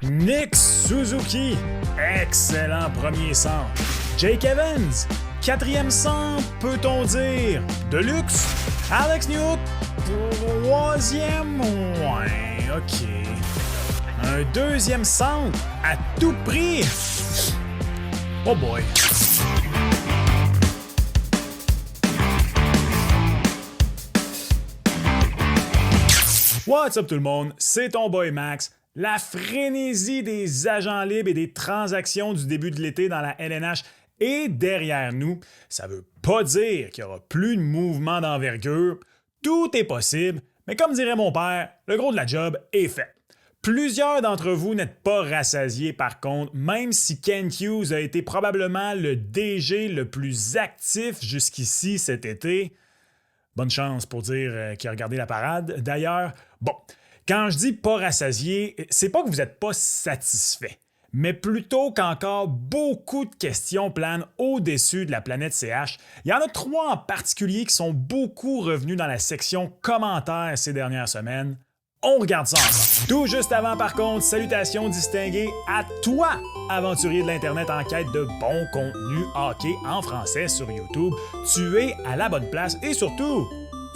Nick Suzuki, excellent premier centre. Jake Evans, quatrième centre, peut-on dire. De luxe. Alex Newt, troisième, ouais, ok. Un deuxième centre, à tout prix. Oh boy. What's up tout le monde, c'est ton boy Max. La frénésie des agents libres et des transactions du début de l'été dans la LNH est derrière nous. Ça veut pas dire qu'il y aura plus de mouvement d'envergure. Tout est possible, mais comme dirait mon père, le gros de la job est fait. Plusieurs d'entre vous n'êtes pas rassasiés par contre, même si Kent Hughes a été probablement le DG le plus actif jusqu'ici cet été. Bonne chance pour dire qu'il a regardé la parade. D'ailleurs, bon, quand je dis pas rassasié, c'est pas que vous n'êtes pas satisfait, mais plutôt qu'encore beaucoup de questions planent au-dessus de la planète CH. Il y en a 3 en particulier qui sont beaucoup revenus dans la section commentaires ces dernières semaines. On regarde ça ensemble. Tout juste avant, par contre, salutations distinguées à toi, aventurier de l'Internet en quête de bon contenu hockey en français sur YouTube. Tu es à la bonne place et surtout,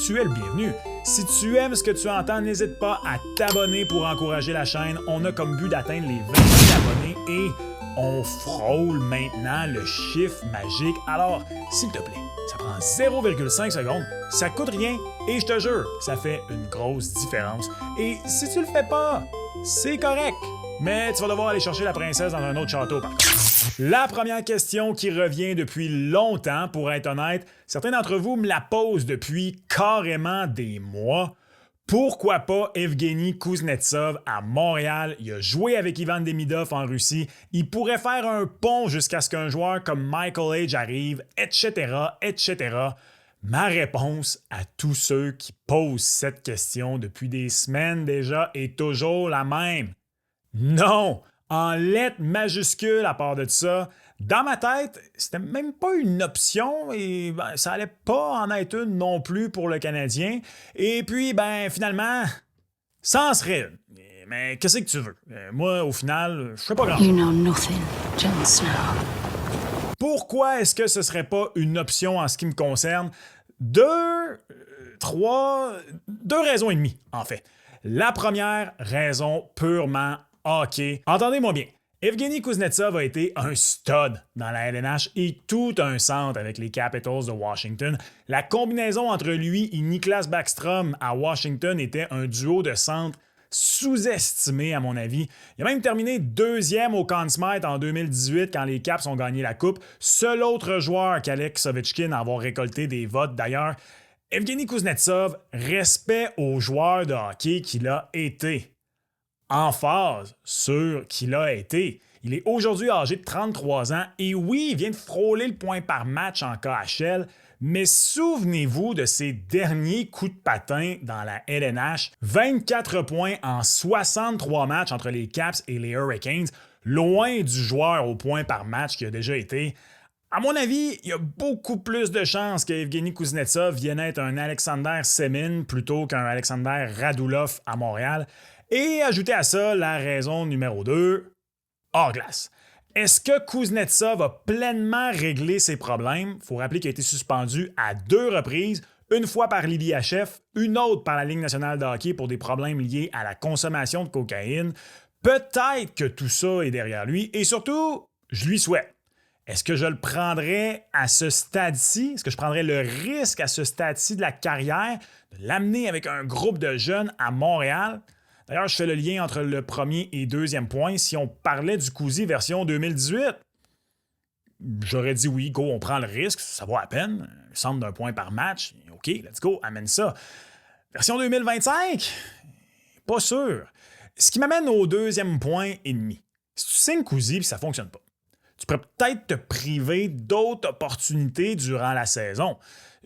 tu es le bienvenu. Si tu aimes ce que tu entends, n'hésite pas à t'abonner pour encourager la chaîne. On a comme but d'atteindre les 20 000 abonnés et on frôle maintenant le chiffre magique. Alors, s'il te plaît, ça prend 0,5 secondes, ça coûte rien et je te jure, ça fait une grosse différence. Et si tu le fais pas, c'est correct, mais tu vas devoir aller chercher la princesse dans un autre château par contre. La première question qui revient depuis longtemps, pour être honnête, certains d'entre vous me la posent depuis carrément des mois. Pourquoi pas Evgeny Kuznetsov à Montréal? Il a joué avec Ivan Demidov en Russie. Il pourrait faire un pont jusqu'à ce qu'un joueur comme Michael Age arrive, etc., etc. Ma réponse à tous ceux qui posent cette question depuis des semaines déjà est toujours la même. Non! En lettres majuscules à part de ça, dans ma tête, c'était même pas une option et ça allait pas en être une non plus pour le Canadien. Et puis, finalement, ça en serait une. Mais qu'est-ce que tu veux? Moi, au final, je sais pas grand-chose. You know nothing, Jon Snow. Pourquoi est-ce que ce serait pas une option en ce qui me concerne? Deux raisons et demie, en fait. La première raison purement hockey. Entendez-moi bien. Evgeny Kuznetsov a été un stud dans la LNH et tout un centre avec les Capitals de Washington. La combinaison entre lui et Niklas Backstrom à Washington était un duo de centre sous-estimé à mon avis. Il a même terminé 2e au Conn Smythe en 2018 quand les Caps ont gagné la Coupe. Seul autre joueur qu'Alex Ovechkin à avoir récolté des votes d'ailleurs. Evgeny Kuznetsov, respect au joueur de hockey qu'il a été. Emphase sur qu'il a été. Il est aujourd'hui âgé de 33 ans et oui, il vient de frôler le point par match en KHL, mais souvenez-vous de ses derniers coups de patin dans la LNH. 24 points en 63 matchs entre les Caps et les Hurricanes, loin du joueur au point par match qui a déjà été. À mon avis, il y a beaucoup plus de chances qu'Evgeny Kuznetsov vienne être un Alexander Semin plutôt qu'un Alexander Radulov à Montréal. Et ajoutez à ça la raison numéro 2, hors glace. Est-ce que Kuznetsov a pleinement réglé ses problèmes? Il faut rappeler qu'il a été suspendu à 2 reprises, une fois par l'IBHF, une autre par la Ligue nationale de hockey pour des problèmes liés à la consommation de cocaïne. Peut-être que tout ça est derrière lui et surtout, je lui souhaite. Est-ce que je le prendrais à ce stade-ci? Est-ce que je prendrais le risque à ce stade-ci de la carrière de l'amener avec un groupe de jeunes à Montréal? D'ailleurs, je fais le lien entre le premier et deuxième point. Si on parlait du Kuzi version 2018, j'aurais dit oui, go, on prend le risque, ça vaut à peine. Un centre d'un point par match, OK, let's go, amène ça. Version 2025, pas sûr. Ce qui m'amène au deuxième point et demi. Si tu signes Kuzi et ça ne fonctionne pas, tu pourrais peut-être te priver d'autres opportunités durant la saison.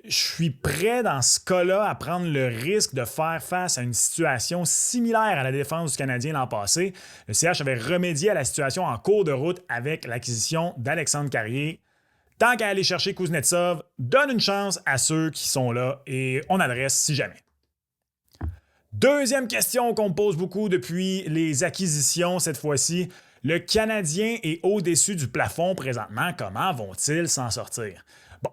Je suis prêt dans ce cas-là à prendre le risque de faire face à une situation similaire à la défense du Canadien l'an passé. Le CH avait remédié à la situation en cours de route avec l'acquisition d'Alexandre Carrier. Tant qu'à aller chercher Kuznetsov, donne une chance à ceux qui sont là et on adresse si jamais. Deuxième question qu'on me pose beaucoup depuis les acquisitions cette fois-ci. Le Canadien est au-dessus du plafond présentement. Comment vont-ils s'en sortir? Bon,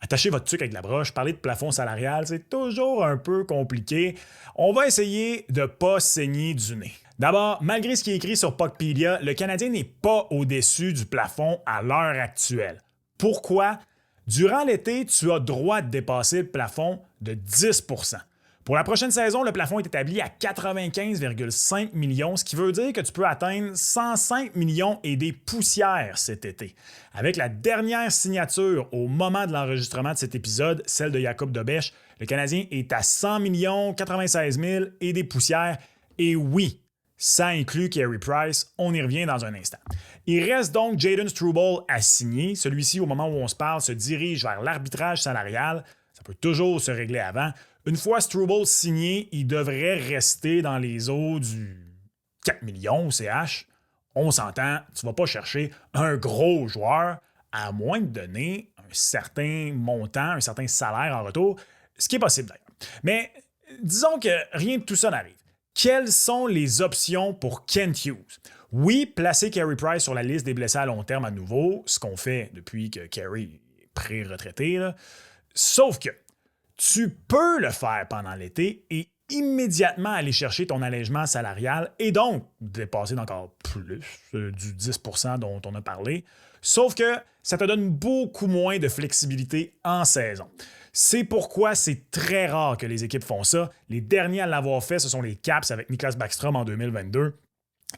attachez votre truc avec la broche. Parler de plafond salarial, c'est toujours un peu compliqué. On va essayer de ne pas saigner du nez. D'abord, malgré ce qui est écrit sur Puckpedia, le Canadien n'est pas au-dessus du plafond à l'heure actuelle. Pourquoi? Durant l'été, tu as droit de dépasser le plafond de 10 %. Pour la prochaine saison, le plafond est établi à 95,5 millions, ce qui veut dire que tu peux atteindre 105 millions et des poussières cet été. Avec la dernière signature au moment de l'enregistrement de cet épisode, celle de Jakub Dobeš, le Canadien est à 100 millions, 96 000 et des poussières. Et oui, ça inclut Carey Price. On y revient dans un instant. Il reste donc Jayden Struble à signer. Celui-ci, au moment où on se parle, se dirige vers l'arbitrage salarial. Ça peut toujours se régler avant. Une fois Struble signé, il devrait rester dans les eaux du 4 millions au CH. On s'entend, tu ne vas pas chercher un gros joueur à moins de donner un certain montant, un certain salaire en retour, ce qui est possible d'ailleurs. Mais disons que rien de tout ça n'arrive. Quelles sont les options pour Kent Hughes? Oui, placer Carey Price sur la liste des blessés à long terme à nouveau, ce qu'on fait depuis que Carey est pré-retraité. Sauf que tu peux le faire pendant l'été et immédiatement aller chercher ton allègement salarial et donc dépasser d'encore plus du 10 % dont on a parlé. Sauf que ça te donne beaucoup moins de flexibilité en saison. C'est pourquoi c'est très rare que les équipes font ça. Les derniers à l'avoir fait, ce sont les Caps avec Niklas Backstrom en 2022.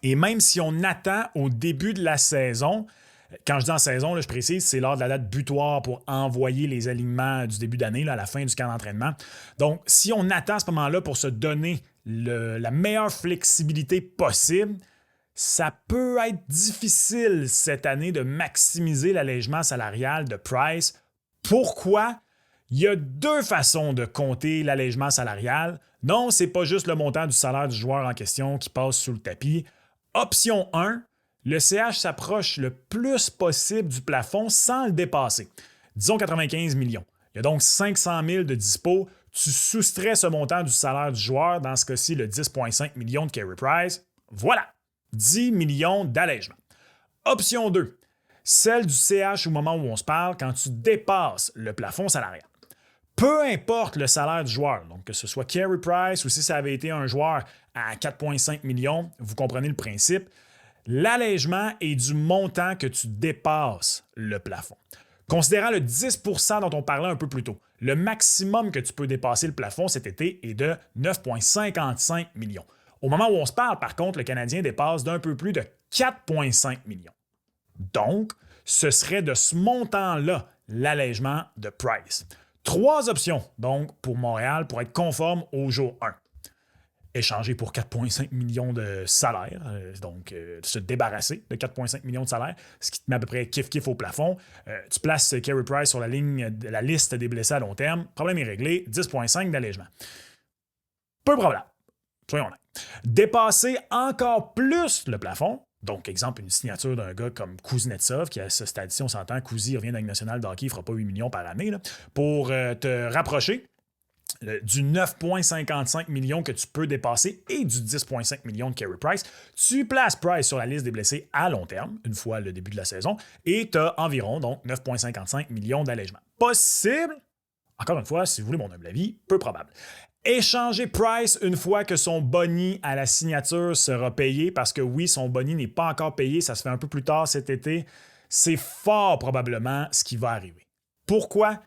Et même si on attend au début de la saison, quand je dis en saison, là, je précise, c'est lors de la date butoir pour envoyer les alignements du début d'année, là, à la fin du camp d'entraînement. Donc, si on attend à ce moment-là pour se donner la meilleure flexibilité possible, ça peut être difficile cette année de maximiser l'allègement salarial de Price. Pourquoi? Il y a deux façons de compter l'allègement salarial. Non, c'est pas juste le montant du salaire du joueur en question qui passe sous le tapis. Option 1, le CH s'approche le plus possible du plafond sans le dépasser. Disons 95 millions. Il y a donc 500 000 de dispo. Tu soustrais ce montant du salaire du joueur, dans ce cas-ci le 10,5 millions de Carey Price. Voilà, 10 millions d'allègement. Option 2, celle du CH au moment où on se parle quand tu dépasses le plafond salarial. Peu importe le salaire du joueur, donc que ce soit Carey Price ou si ça avait été un joueur à 4,5 millions, vous comprenez le principe, l'allègement est du montant que tu dépasses le plafond. Considérant le 10 % dont on parlait un peu plus tôt, le maximum que tu peux dépasser le plafond cet été est de 9,55 millions. Au moment où on se parle, par contre, le Canadien dépasse d'un peu plus de 4,5 millions. Donc, ce serait de ce montant-là l'allègement de Price. 3 options, donc, pour Montréal pour être conforme au jour 1. Échanger pour 4,5 millions de salaire, donc se débarrasser de 4,5 millions de salaire, ce qui te met à peu près kiff-kiff au plafond. Tu places Carey Price sur la ligne de la liste des blessés à long terme. Problème est réglé, 10,5 d'allègement. Peu probable, soyons là. Dépasser encore plus le plafond, donc, exemple, une signature d'un gars comme Kuznetsov, qui à ce stade-ci, on s'entend, Kuzi revient dans le national de hockey, il ne fera pas 8 millions par année, là, pour te rapprocher du 9,55 millions que tu peux dépasser et du 10,5 millions de Carey Price. Tu places Price sur la liste des blessés à long terme, une fois le début de la saison, et tu as environ donc 9,55 millions d'allègements. Possible, encore une fois, si vous voulez mon humble avis, peu probable. Échanger Price une fois que son boni à la signature sera payé, parce que oui, son boni n'est pas encore payé, ça se fait un peu plus tard cet été, c'est fort probablement ce qui va arriver. Pourquoi?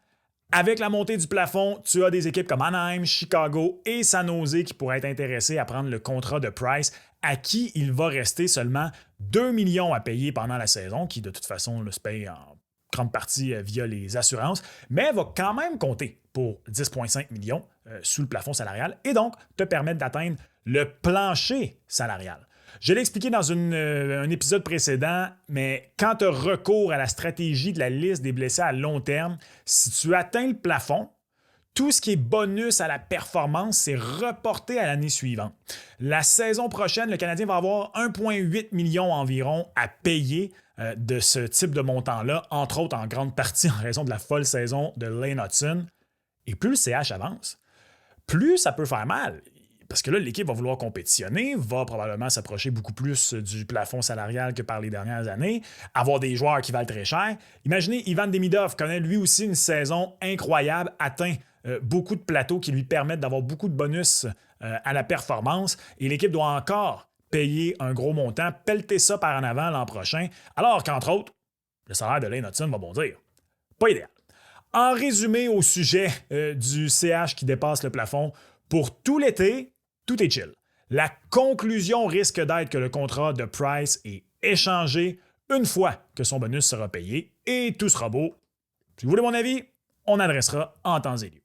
Avec la montée du plafond, tu as des équipes comme Anaheim, Chicago et San Jose qui pourraient être intéressées à prendre le contrat de Price, à qui il va rester seulement 2 millions à payer pendant la saison, qui de toute façon se paye en grande partie via les assurances, mais va quand même compter pour 10,5 millions sous le plafond salarial et donc te permettre d'atteindre le plancher salarial. Je l'ai expliqué dans un épisode précédent, mais quand tu as recours à la stratégie de la liste des blessés à long terme, si tu atteins le plafond, tout ce qui est bonus à la performance, c'est reporté à l'année suivante. La saison prochaine, le Canadien va avoir 1,8 million environ à payer de ce type de montant-là, entre autres en grande partie en raison de la folle saison de Lane Hutson. Et plus le CH avance, plus ça peut faire mal. parce que là, l'équipe va vouloir compétitionner, va probablement s'approcher beaucoup plus du plafond salarial que par les dernières années, avoir des joueurs qui valent très cher. Imaginez, Ivan Demidov connaît lui aussi une saison incroyable, atteint beaucoup de plateaux qui lui permettent d'avoir beaucoup de bonus à la performance, et l'équipe doit encore payer un gros montant, pelleter ça par en avant l'an prochain, alors qu'entre autres, le salaire de Lane Hudson va bondir. Pas idéal. En résumé au sujet du CH qui dépasse le plafond, pour tout l'été, tout est chill. La conclusion risque d'être que le contrat de Price est échangé une fois que son bonus sera payé et tout sera beau. Si vous voulez mon avis, on adressera en temps et lieu.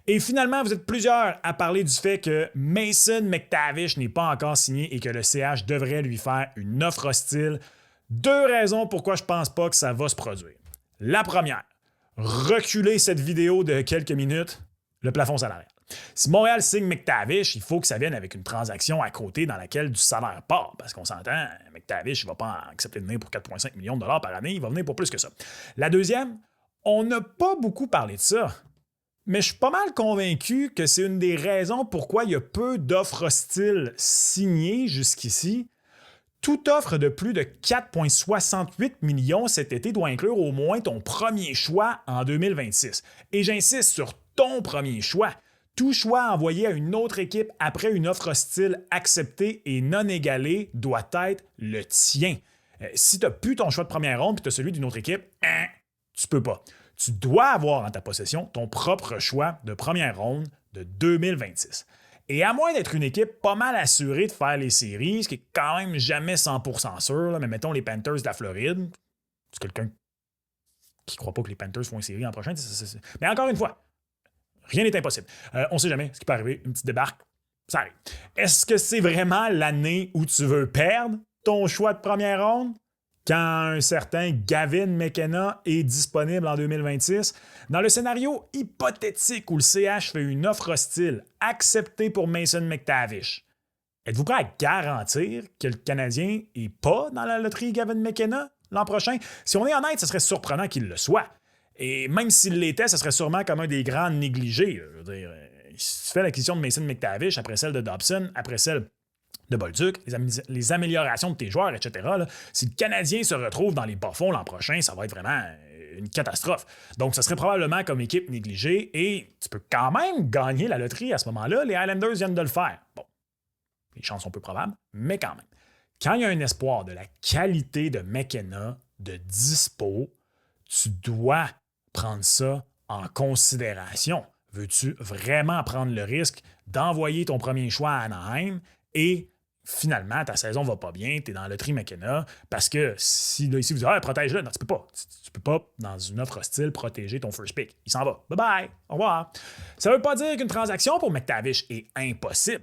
Et finalement, vous êtes plusieurs à parler du fait que Mason McTavish n'est pas encore signé et que le CH devrait lui faire une offre hostile. 2 raisons pourquoi je pense pas que ça va se produire. La première, reculer cette vidéo de quelques minutes, le plafond salarial. Si Montréal signe McTavish, il faut que ça vienne avec une transaction à côté dans laquelle du salaire part. Parce qu'on s'entend, McTavish ne va pas accepter de venir pour 4,5 millions de dollars par année, il va venir pour plus que ça. La deuxième, on n'a pas beaucoup parlé de ça. Mais je suis pas mal convaincu que c'est une des raisons pourquoi il y a peu d'offres hostiles signées jusqu'ici. Toute offre de plus de 4,68 millions cet été doit inclure au moins ton premier choix en 2026. Et j'insiste sur ton premier choix. Tout choix envoyé à une autre équipe après une offre hostile acceptée et non égalée doit être le tien. Si tu n'as plus ton choix de première ronde et tu as celui d'une autre équipe, tu peux pas. Tu dois avoir en ta possession ton propre choix de première ronde de 2026. Et à moins d'être une équipe pas mal assurée de faire les séries, ce qui est quand même jamais 100% sûr, là, mais mettons les Panthers de la Floride, c'est quelqu'un qui ne croit pas que les Panthers font une série l'an prochain. Mais encore une fois, rien n'est impossible. On ne sait jamais ce qui peut arriver. Une petite débarque, ça arrive. Est-ce que c'est vraiment l'année où tu veux perdre ton choix de première ronde? Quand un certain Gavin McKenna est disponible en 2026, dans le scénario hypothétique où le CH fait une offre hostile acceptée pour Mason McTavish, êtes-vous prêt à garantir que le Canadien n'est pas dans la loterie Gavin McKenna l'an prochain? Si on est honnête, ce serait surprenant qu'il le soit. Et même s'il l'était, ce serait sûrement comme un des grands négligés. Je veux dire, si tu fais l'acquisition de Mason McTavish après celle de Dobson, après celle de Bolduc, les améliorations de tes joueurs, etc. Là, si le Canadien se retrouve dans les bas-fonds l'an prochain, ça va être vraiment une catastrophe. Donc, ça serait probablement comme équipe négligée et tu peux quand même gagner la loterie à ce moment-là. Les Islanders viennent de le faire. Bon, les chances sont peu probables, mais quand même. Quand il y a un espoir de la qualité de McKenna, de dispo, tu dois prendre ça en considération. Veux-tu vraiment prendre le risque d'envoyer ton premier choix à Anaheim et finalement, ta saison va pas bien, tu es dans le loterie McKenna, parce que si là, ici vous dites protège-le, non, tu peux pas. Tu peux pas, dans une offre hostile, protéger ton first pick. Il s'en va. Bye bye. Au revoir. Ça veut pas dire qu'une transaction pour McTavish est impossible,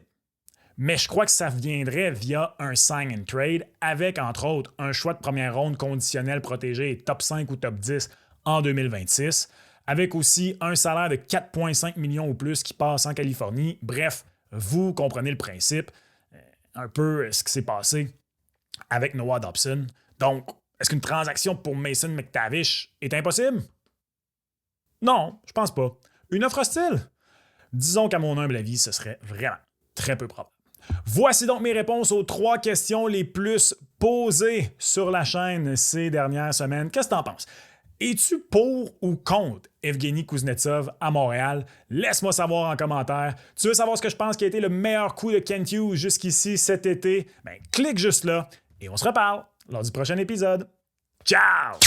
mais je crois que ça viendrait via un sign and trade avec, entre autres, un choix de première ronde conditionnel protégé top 5 ou top 10 en 2026, avec aussi un salaire de 4,5 millions ou plus qui passe en Californie. Bref, vous comprenez le principe. Un peu ce qui s'est passé avec Noah Dobson. Donc, est-ce qu'une transaction pour Mason McTavish est impossible? Non, je pense pas. Une offre hostile? Disons qu'à mon humble avis, ce serait vraiment très peu probable. Voici donc mes réponses aux 3 questions les plus posées sur la chaîne ces dernières semaines. Qu'est-ce que t'en penses? Es-tu pour ou contre Evgeny Kuznetsov à Montréal? Laisse-moi savoir en commentaire. Tu veux savoir ce que je pense qui a été le meilleur coup de Kent Hughes jusqu'ici cet été? Ben, clique juste là et on se reparle lors du prochain épisode. Ciao!